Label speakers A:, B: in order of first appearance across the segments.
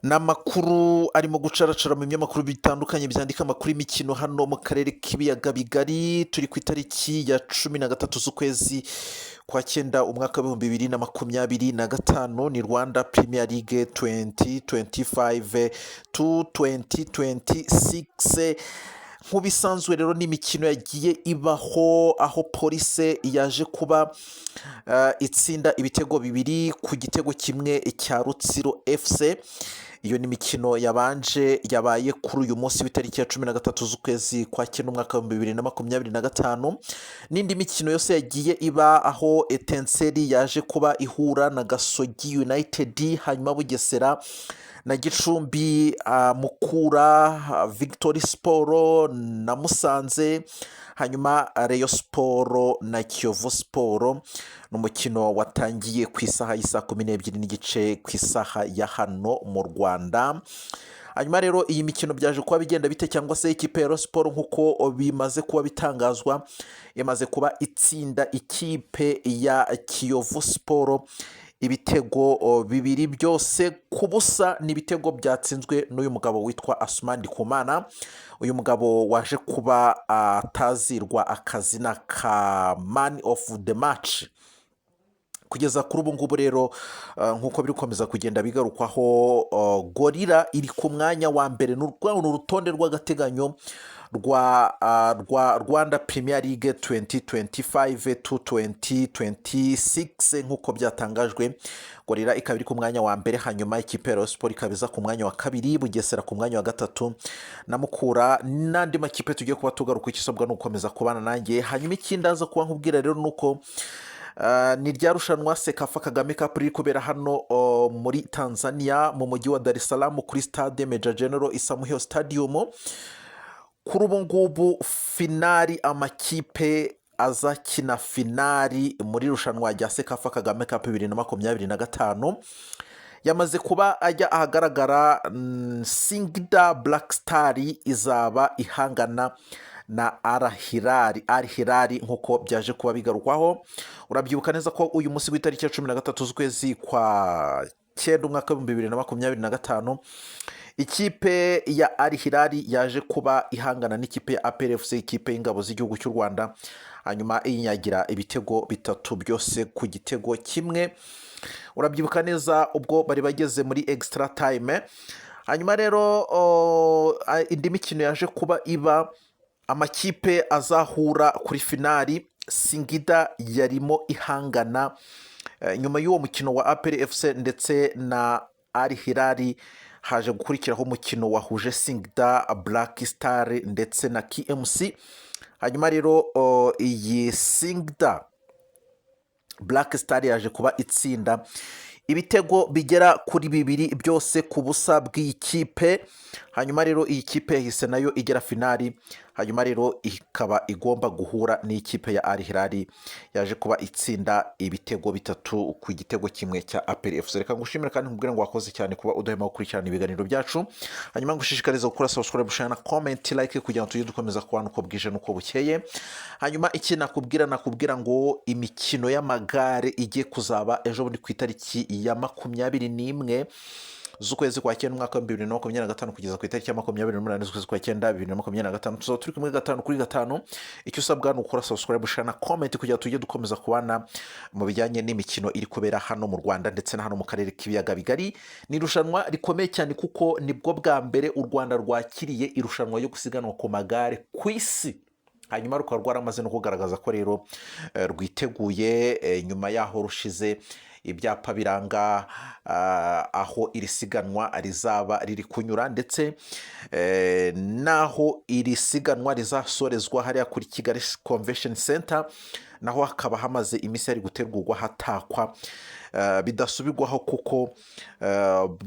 A: n'amakuru arimo gucaracara mu binyamakuru bitandukanye byandika amakuru y'imikino hano mu karere k'ibiyaga bigari. Turi ku itariki ya 13 z'ukwezi kwa cyenda umwaka w'ibihumbi 2025. Ni Rwanda Premier League 2025 to 2026. Nk'ubisanzwe rero n'imikino yagiye ibaho, aho polisi yaje kuba itsinda ibitego bibiri ku gitego kimwe cya Rutsiro FC. Iyo ni imikino yabaye kuri uyu munsi w'itariki ya 13 z'ukwezi kwa cyenda umwaka wa 2025. N'indi mikino yose yagiye iba, aho Etenseri yaje kuba ihura na Gasogi United, hanyuma Bugesera na Gicumbi, Mukura, Victory Sport na Musanze, hanyuma Rayon Sport na Kiyovu Sport. N'umukino watangiye ku isaha y'isa 12:30 ku isaha ya hano mu Rwanda. Hanyuma rero iyi mikino byaje kuba bigenda bite, cyangwa se ikipe ya Rayon Sport nk'uko bimaze kuba bitangazwa yamaze kuba itsinda ikipe ya Kiyovu Sport ibitego bibiri byose ku busa. Ni ibitego byatsinzwe n'uyu mugabo witwa Asman N. Uyu mugabo waje kuba atazirwa akazina ka man of the match. Kugeza kuri ubu ngubu rero nk'uko biri gukomeza kugenda bigarukwaho, Gorilla iri ku mwanya wa mbere. Ni urutonde rw'agateganyo rwa Rwanda Premier League 2025 to 2026 nk'uko byatangajwe. Gorilla ikaba iri ku mwanya wa mbere, hanyuma ikipe ya Rayon Sport ikaba iza ku mwanya wa kabiri, Bugesera ku mwanya wa gatatu, na Mukura n'andi makipe tugiye kuba tugaruka. Ikisabwa ni ugukomeza kubana nanjye. Hanyuma ikindi aza kuba nkubwira rero ni uko ni rya rushanwa Sekafa Kagame Cup riri kubera hano muri Tanzania mu mujyi wa Dar es Salaam kuri stade Major General Isamuhyo Stadium. Kuri ubu ngubu finali, amakipe azakina finali muri rushanwa rya Sekafa Kagame Cup 2025 yamaze kuba ajya ahagaragara. Singida Black Star izaba ihangana na Al Hilal nk'uko byaje kuba bigarukwaho. Urabyibuka neza ko uyu munsi w'itariki ya 13 z'ukwezi kwa cyenda umwaka wa 2025 ikipe ya Al Hilal yaje kuba ihangana n'ikipe ya APR FC, ikipe y'ingabo z'igihugu cy'u Rwanda, hanyuma inyagira ibitego bitatu byose ku gitego kimwe. Urabyibuka neza ubwo bari bageze muri extra time. Hanyuma rero indi mikino yaje kuba iba, amakipe azahura kuri finali. Singida yarimo ihangana nyuma y'uwo mukino wa APR FC ndetse na Al Hilal, haje gukurikiraho umukino wahuje Singida Black Star ndetse na KMC. Hanyuma rero iyi Singida Black Star yaje kuba itsinda ibitego bigera kuri bibiri byose ku busa bw'ikipe. Hanyuma rero iyi kipe yahise nayo igera finali, hanyuma rero ikaba igomba guhura n'ikipe ya Al Hilal yaje kuba itsinda ibitego bitatu ku gitego kimwe cya APR FC. Reka ngushimire kandi nkubwire ngo wakoze cyane kuba udahema gukurikirana ibiganiro byacu, hanyuma ngushishikariza gukora subscribe, share na comment, like kugira ngo tujye dukomeza kubana uko bwije n'uko bukeye. Hanyuma iki nakubwira ngo imikino y'amagare igiye kuzaba ejo bundi ku itariki ya 21 z'ukwezi kwa cyenda umwaka wa 2025 kugeza ku itariki ya 28 z'ukwezi kwa cyenda 2025. Tuzaba turi kumwe 5 kuri 5. Icyo usabwa ni ukora subscribe, share na comment kugira tujye dukomeza kubana mu bijyanye n'imikino iri kubera hano mu Rwanda ndetse na hano mu karere k'ibiyaga bigari. Ni irushanwa rikomeye cyane kuko nibwo bwa mbere u Rwanda rwakiriye irushanwa yo gusiganwa ku magare ku isi. Hanyuma rukaba rwaramaze no kugaragaza ko rero rwiteguye, nyuma yaho rushize ibyapa biranga aho iri siganwa rizaba riri kunyura, ndetse naho iri siganwa rizasorezwa hariya kuri Kigali Convention Center, naho hakaba hamaze iminsi ari gutegurwa hatakwa bidasubirwaho, kuko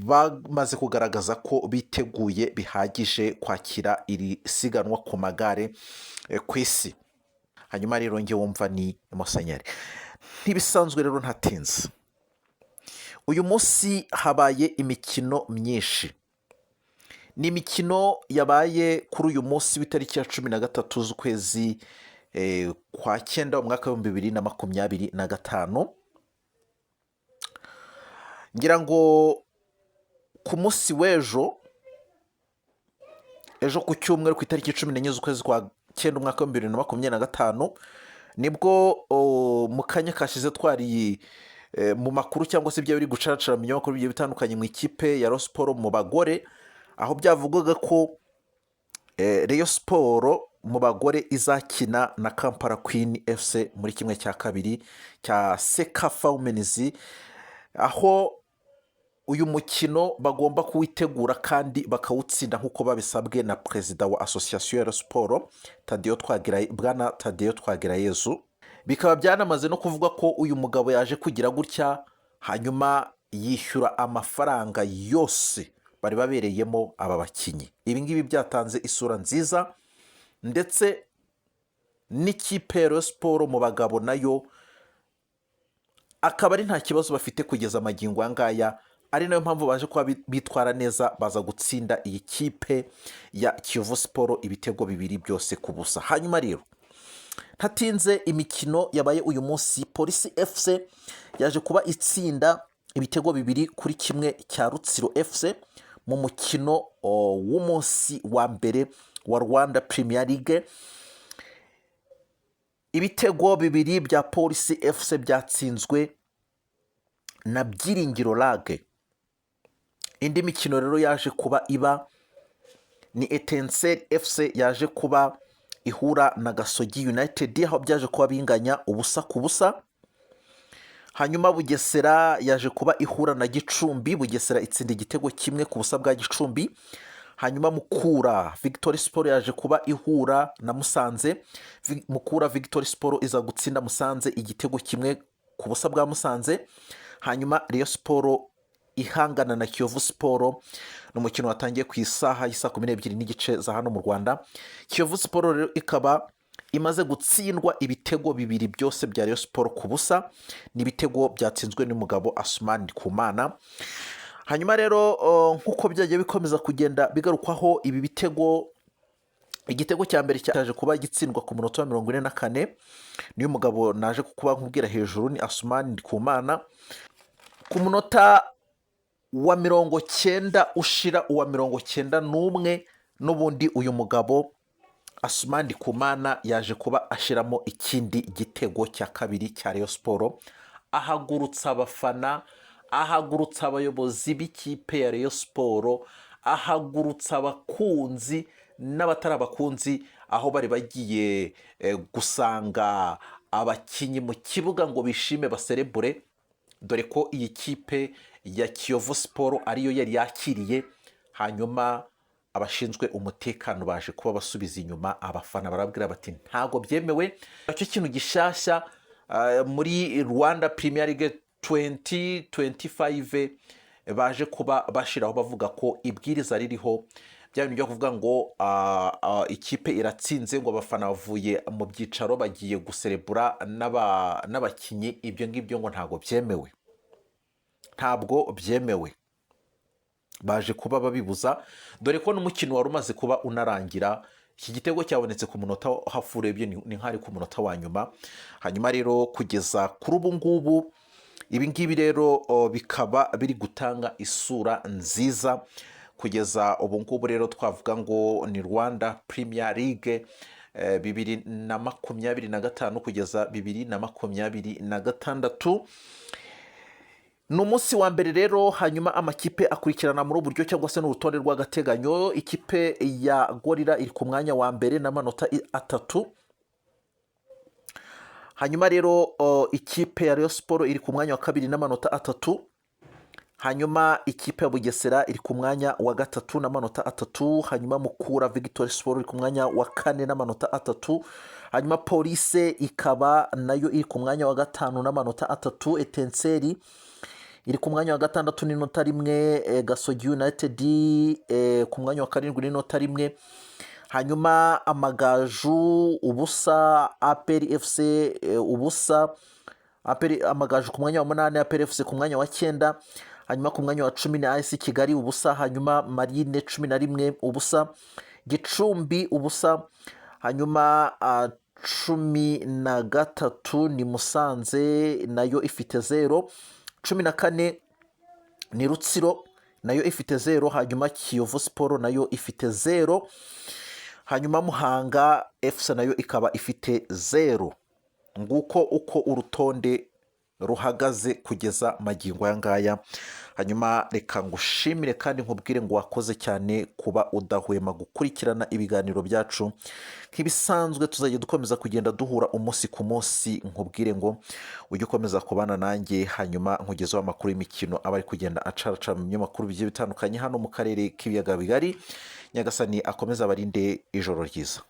A: bamaze kugaragaza ko biteguye bihagije kwakira iri siganwa ku magare ku isi. Hanyuma rero nge wumva ni Musenyeri. Ntibisanzwe rero ntatinze, uyu munsi habaye imikino myinshi. Ni imikino yabaye kuri uyu munsi w'itariki ya 13 z'ukwezi kwa cyenda umwaka wa 2025. Ngira ngo ku munsi w'ejo ku cyumweru ku itariki 14 z'ukwezi kwa 9 umwaka wa 2025 nibwo mu kanya kashize twari mu makuru cyangwa se ibyo biri gucaracara mu binyamakuru bigiye bitandukanye mu ikipe ya Rayon Sport mu bagore, aho byavugwaga ko Rayon Sport mu bagore izakina na Kampala Queen FC muri kimwe cya kabiri cya Sekafa Women's, aho uyu mukino bagomba kuwitegura kandi bakawutsinda nk'uko babisabwe na perezida wa Association ya Rayon Sport Bwana Tadeyo Twagirayezu. Bikaba byanamaze no kuvuga ko uyu mugabo yaje kugira gutya hanyuma yishyura amafaranga yose bari babereyemo aba bakinnyi. Ibi ngibi byatanze isura nziza, ndetse n'ikipe ya Rayon Sport mu bagabo nayo akaba ari nta kibazo bafite kugeza amagingo ngaya, ari nayo mpamvu baje kuba bitwara neza, baza gutsinda iyi kipe ya Kiyovu Sport ibitego 2 byose ku busa. Hanyuma rero ntatinze, imikino yabaye uyu munsi, Polisi FC yaje kuba itsinda ibitego 2-1 cya Rutsiro FC mu mukino w'umunsi wa mbere wa Rwanda Premier League. Ibitego 2 bya Polisi FC byatsinzwe na Byiringiro Lage. Indi mikino rero yaje kuba iba ni Etincelle FC yaje kuba ihura na Gasogi United, aho byaje kuba binganya 1-1. Hanyuma Bugesera yaje kuba ihura na Gicumbi, Bugesera itsinda igitego 1 ku busa bwa Gicumbi. Hanyuma Mukura Victory Sport yaje kuba ihura na Musanze, Mukura Victory Sport iza gutsinda Musanze igitego 1 ku busa bwa Musanze. Hanyuma Rayon Sport ihangana na Kiyovu Sport, n'umukino watangiye ku isaha y'isa 12:30 za hano mu Rwanda. Kiyovu Sport rero ikaba imaze gutsindwa ibitego 2 byose bya Rayon Sport ku busa, n'ibitego byatsinzwe n'umugabo Asman N. Hanyuma rero nk'uko byagiye bikomeza kugenda bigarukwaho ibi bitego, igitego cya mbere cyaje kuba gitsindwa ku munota wa 44, niyo mugabo naje kuba nkubwira hejuru, ni Asman N. Ku munota wa 90 ushira uwa 91 n'ubundi uyu mugabo Asman N yaje kuba ashiramo ikindi gitego cya kabiri cya Rayon Sport, ahagurutsa abafana, ahagurutsa abayobozi b'ikipe ya Rayon Sport, ahagurutsa abakunzi n'abatari abakunzi, aho bari bagiye gusanga abakinnyi mu kibuga ngo bishime baserebure, dore ko iyi kipe ya Kiyovu Sport ariyo yari yakiriye. Hanyuma abashinzwe umutekano baje kuba basubiza inyuma abafana, barabwira bati ntago byemewe. Icyo kintu gishasha muri Rwanda Premier League 2025 baje kuba bashiraho bavuga ko ibwiriza ririho bya bintu byo kuvuga ngo ikipe iratsinze ngo abafana bavuye mu byicaro bagiye guserebura n'abakinnyi. Ibyo ngibyo ngo ntago byemewe, ntabwo byemewe, baje kuba babibuza, dore ko n'umukino wari umaze kuba unarangira. Iki gitego cyabonetse ku munota hafi urebye ni nk'ari ku munota wa nyuma. Hanyuma rero kugeza kuri ubu ngubu ibi ngibi rero bikaba biri gutanga isura nziza. Kugeza ubu ngubu rero twavuga ngo ni Rwanda Premier League 2025 kugeza 2026. Ni umunsi wa mbere rero. Hanyuma amakipe akurikirana muri uburyo cyangwa se n'urutonde rw'agateganyo. Ikipe ya Gorilla iri ku mwanya wa mbere n'amanota 3. Hanyuma rero ikipe ya Rayon Sport iri ku mwanya wa kabiri n'amanota 3. Hanyuma ikipe ya Bugesera iri ku mwanya wa gatatu n'amanota 3. Hanyuma Mukura Victory Sport iri ku mwanya wa 4 n'amanota 3. Hanyuma Police ikaba nayo iri ku mwanya wa 5 n'amanota 3. Etincelle iri ku mwanya wa 6 n'inota 1. Gasogi United ku mwanya wa 7 n'inota 1. Hanyuma Amagaju ubusa, APR FC ubusa, Amagaju ku mwanya wa 8, APR FC ku mwanya wa 9. Hanyuma ku mwanya wa 10 ni AS Kigali ubusa. Hanyuma Marine 11 ubusa, Gicumbi ubusa. Hanyuma 13 ni Musanze nayo ifite 0. 14 ni Rutsiro nayo ifite 0, hanyuma Kiyovu Sport nayo ifite 0, hanyuma Muhanga FC nayo ikaba ifite 0. nguko uko urutonde ruhagaze kugeza magingo aya ngaya. Hanyuma reka ngushimire kandi nkubwire ngo wakoze cyane kuba udahwema gukurikirana ibiganiro byacu. Nk'ibisanzwe tuzajya dukomeza kugenda duhura umunsi ku munsi, nkubwire ngo ujye ukomeza kubana nanjye, hanyuma nkugezeho amakuru y'imikino aba ari kugenda acaracara mu binyamakuru bigiye bitandukanye hano mu karere k'ibiyaga bigari. Nyagasani akomeza abarinde ijoro ryiza.